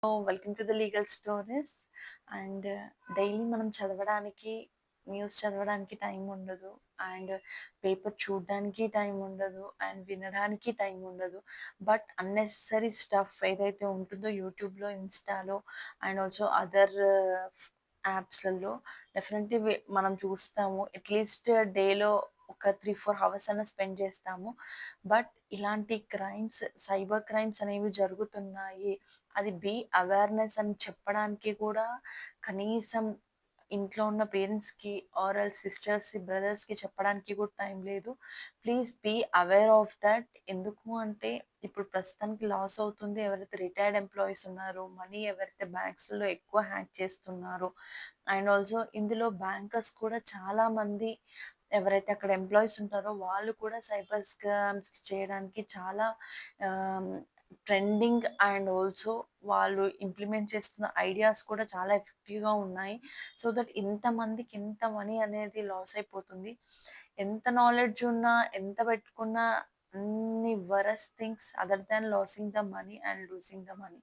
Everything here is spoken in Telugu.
Welcome to the legal stories. And daily మనం చదవడానికి, న్యూస్ చదవడానికి టైం ఉండదు. అండ్ పేపర్ చూడడానికి టైం ఉండదు. అండ్ వినడానికి టైం ఉండదు. బట్ అన్నెసరీ స్టఫ్ ఏదైతే ఉంటుందో యూట్యూబ్లో, ఇన్స్టాలో అండ్ ఆల్సో అదర్ యాప్స్లలో డెఫినెట్లీ మనం చూస్తాము. అట్లీస్ట్ డేలో ఒక 3-4 అవర్స్ అన్న స్పెండ్ చేస్తాము. బట్ ఇలాంటి క్రైమ్స్, సైబర్ క్రైమ్స్ అనేవి జరుగుతున్నాయి, అది అవేర్‌నెస్ అని చెప్పడానికి కూడా కనీసం ఇంట్లో ఉన్న పేరెంట్స్‌కి ఆర్ ఎల్స్ సిస్టర్స్‌కి, బ్రదర్స్‌కి చెప్పడానికి కూడా టైం లేదు. Please aware of that. ఎందుకు అంటే ఇప్పుడు ప్రస్తుతానికి లాస్ అవుతుంది ఎవరైతే రిటైర్డ్ ఎంప్లాయీస్ ఉన్నారో, మనీ ఎవరైతే బ్యాంక్స్‌లో ఎక్కువ హ్యాక్ చేస్తున్నారో అండ్ ఆల్సో ఇందులో బ్యాంకర్స్ కూడా చాలామంది ఎవరైతే అక్కడ ఎంప్లాయీస్ ఉంటారో వాళ్ళు కూడా సైబర్ స్కామ్స్ చేయడానికి చాలా ఆహ్, ట్రెండింగ్ అండ్ ఆల్సో వాళ్ళు ఇంప్లిమెంట్ చేస్తున్న ఐడియాస్ కూడా చాలా ఎఫెక్టివ్‌గా ఉన్నాయి. సో దట్ ఇంతమందికి ఎంత మనీ అనేది లాస్ అయిపోతుంది. ఎంత నాలెడ్జ్ ఉన్నా, ఎంత పెట్టుకున్నా అన్ని worst things other than losing the money and losing the money.